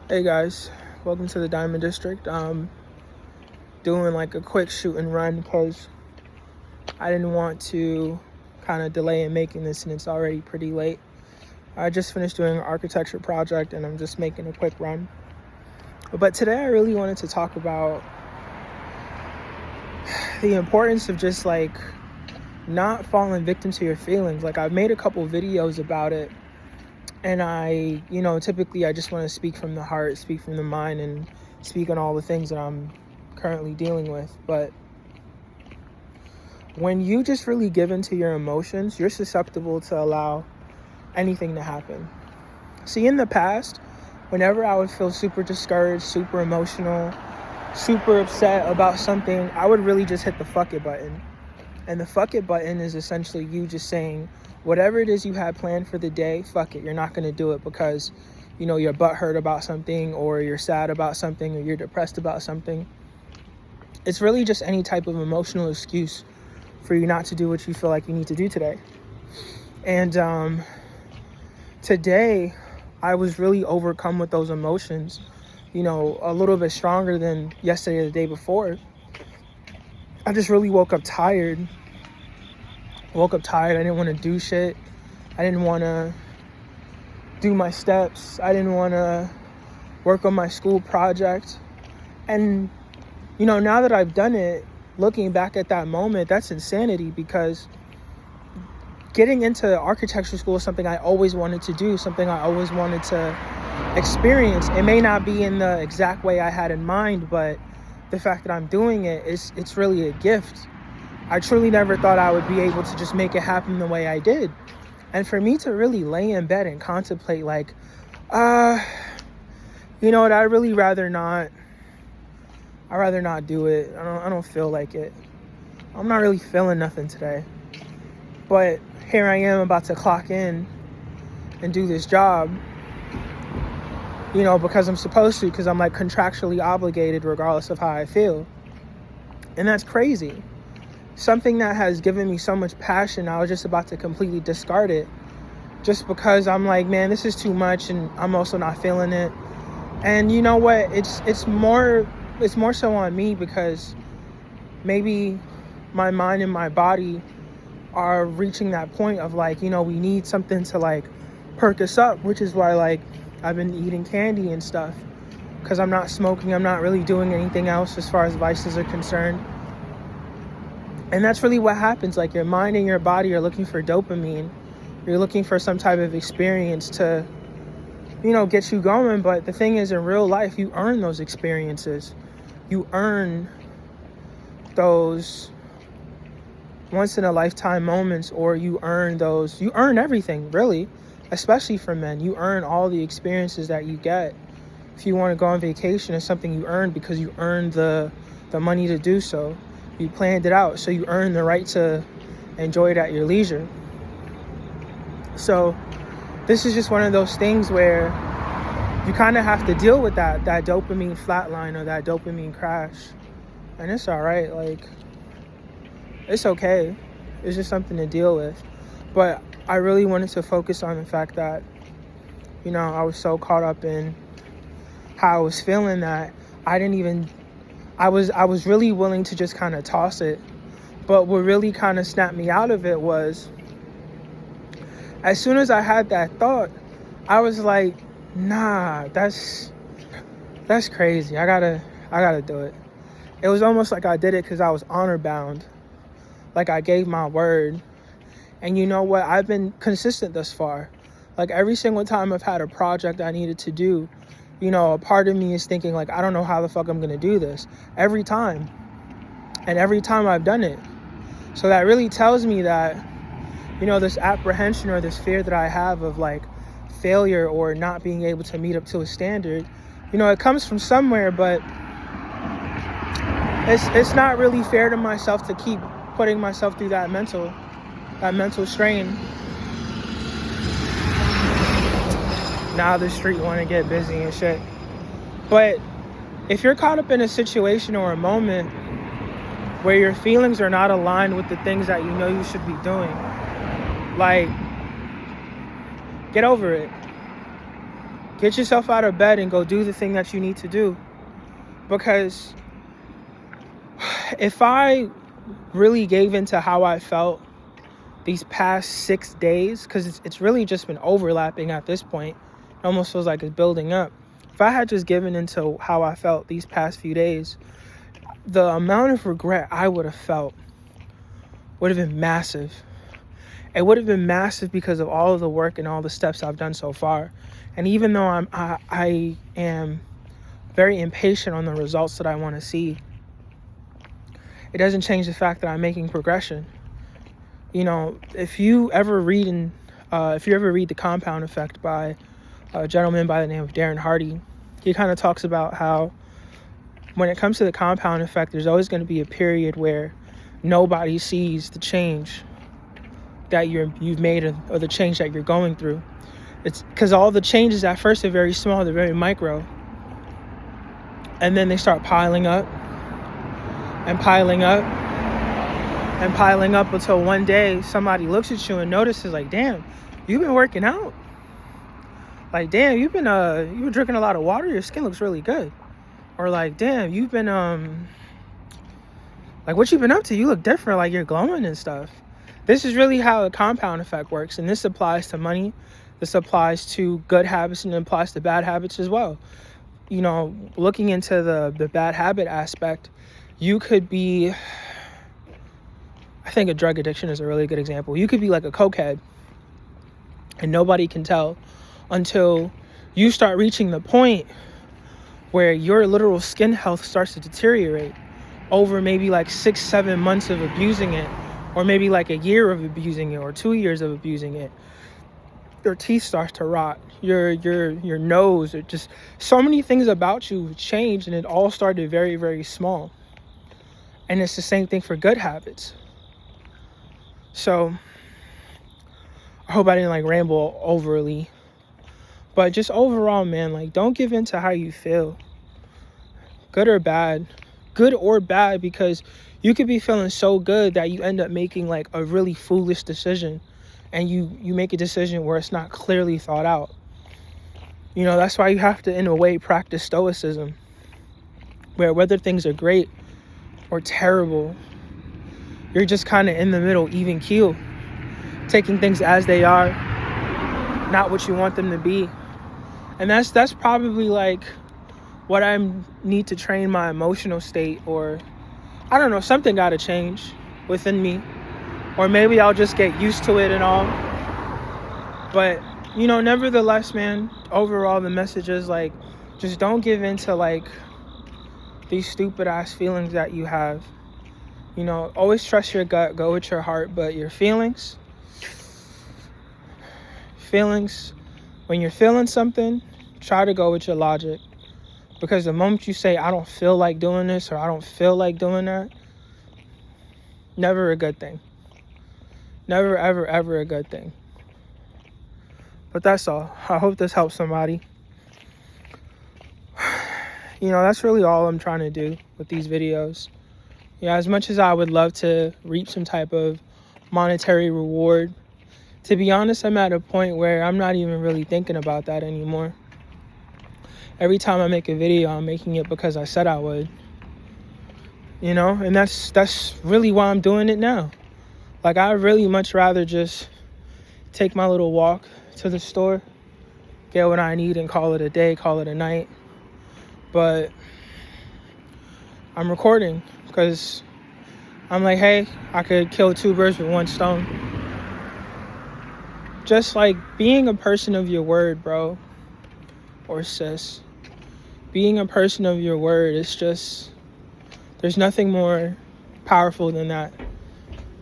Hey guys, welcome to the Diamond District. Doing like a quick shoot and run because I didn't want to kind of delay in making this, and it's already pretty late. I just finished doing an architecture project and I'm just making a quick run. But today I really wanted to talk about the importance of just like not falling victim to your feelings. Like, I've made a couple videos about it, and typically I just want to speak from the heart, speak from the mind, and speak on all the things that I'm currently dealing with. But when you just really give into your emotions, you're susceptible to allow anything to happen. See, in the past, whenever I would feel super discouraged, super emotional, super upset about something, I would really just hit the fuck it button. And the fuck it button is essentially you just saying, whatever it is you had planned for the day, fuck it. You're not going to do it because, you're butthurt about something, or you're sad about something, or you're depressed about something. It's really just any type of emotional excuse for you not to do what you feel like you need to do today. And today, I was really overcome with those emotions, a little bit stronger than yesterday or the day before. I just really woke up tired. I didn't want to do shit. I didn't want to do my steps. I didn't want to work on my school project. And, now that I've done it, looking back at that moment, that's insanity, because getting into architecture school is something I always wanted to do, something I always wanted to experience. It may not be in the exact way I had in mind, but the fact that I'm doing it, it's really a gift. I truly never thought I would be able to just make it happen the way I did. And for me to really lay in bed and contemplate like, I'd rather not do it. I don't feel like it. I'm not really feeling nothing today. But here I am about to clock in and do this job, because I'm supposed to, because I'm like contractually obligated regardless of how I feel. And that's crazy. Something that has given me so much passion, I was just about to completely discard it just because I'm like, man, this is too much, and I'm also not feeling it. And you know what? It's more so on me, because maybe my mind and my body are reaching that point of like, we need something to like perk us up, which is why like I've been eating candy and stuff, because I'm not smoking. I'm not really doing anything else as far as vices are concerned. And that's really what happens. Like, your mind and your body are looking for dopamine. You're looking for some type of experience to, get you going. But the thing is, in real life, you earn those experiences. You earn those once in a lifetime moments, or you earn everything, really, especially for men. You earn all the experiences that you get. If you want to go on vacation, it's something you earn because you earned the money to do so. You planned it out, so you earn the right to enjoy it at your leisure. So this is just one of those things where you kind of have to deal with that dopamine flatline or that dopamine crash. And it's all right. Like, it's okay. It's just something to deal with. But I really wanted to focus on the fact that, I was so caught up in how I was feeling that I was really willing to just kind of toss it. But what really kind of snapped me out of it was, as soon as I had that thought, I was like, nah, that's crazy. I gotta do it. It was almost like I did it because I was honor bound. Like, I gave my word. And you know what? I've been consistent thus far. Like, every single time I've had a project I needed to do, a part of me is thinking like, I don't know how the fuck I'm going to do this. Every time. And every time I've done it. So that really tells me that, this apprehension or this fear that I have of like failure or not being able to meet up to a standard, it comes from somewhere, but it's not really fair to myself to keep putting myself through that mental strain. Now the street want to get busy and shit. But if you're caught up in a situation or a moment where your feelings are not aligned with the things that you should be doing, like, get over it. Get yourself out of bed and go do the thing that you need to do. Because if I really gave into how I felt these past 6 days, because it's really just been overlapping at this point, it almost feels like it's building up. If I had just given into how I felt these past few days, the amount of regret I would have felt would have been massive. It would have been massive because of all of the work and all the steps I've done so far. And even though I am very impatient on the results that I want to see, it doesn't change the fact that I'm making progression. You know, if you ever read The Compound Effect by a gentleman by the name of Darren Hardy, he kind of talks about how when it comes to the compound effect, there's always going to be a period where nobody sees the change that you've made or the change that you're going through. It's because all the changes at first are very small, they're very micro, and then they start piling up and piling up and piling up until one day somebody looks at you and notices, like, damn, you've been working out. Like, damn, you've been drinking a lot of water, your skin looks really good. Or like, damn, you've been like, what you been up to? You look different, like you're glowing and stuff. This is really how a compound effect works, and this applies to money. This applies to good habits, and it applies to bad habits as well. You know, looking into the bad habit aspect, you could be, I think a drug addiction is a really good example. You could be like a cokehead, and nobody can tell until you start reaching the point where your literal skin health starts to deteriorate over maybe like 6-7 months of abusing it, or maybe like a year of abusing it, or 2 years of abusing it. Your teeth start to rot, your nose, or just so many things about you changed, and it all started very, very small. And it's the same thing for good habits. So I hope I didn't like ramble overly, but just overall, man, like, don't give in to how you feel, good or bad, because you could be feeling so good that you end up making like a really foolish decision, and you make a decision where it's not clearly thought out. You know, that's why you have to, in a way, practice stoicism, where whether things are great or terrible, you're just kind of in the middle, even keel, taking things as they are, not what you want them to be. And that's probably like what I need to train my emotional state, or I don't know, something got to change within me, or maybe I'll just get used to it and all. But, you know, nevertheless, man, overall the message is like, just don't give in to like these stupid ass feelings that you have. You know, always trust your gut, go with your heart, but your feelings, when you're feeling something, try to go with your logic. Because the moment you say, I don't feel like doing this, or I don't feel like doing that, never a good thing. Never, ever, ever a good thing. But that's all. I hope this helps somebody. You know, that's really all I'm trying to do with these videos. Yeah, as much as I would love to reap some type of monetary reward, to be honest, I'm at a point where I'm not even really thinking about that anymore. Every time I make a video, I'm making it because I said I would. You know, and that's really why I'm doing it now. Like, I'd really much rather just take my little walk to the store, get what I need, and call it a day, call it a night. But I'm recording because I'm like, hey, I could kill 2 birds with 1 stone. Just like being a person of your word, bro, or sis. Being a person of your word is just, there's nothing more powerful than that.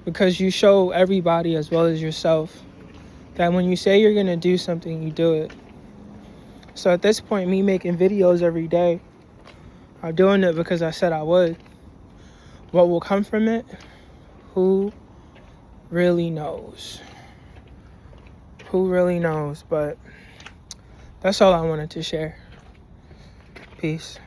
Because you show everybody as well as yourself that when you say you're going to do something, you do it. So at this point, me making videos every day, I'm doing it because I said I would. What will come from it? Who really knows? Who really knows? But that's all I wanted to share. Peace.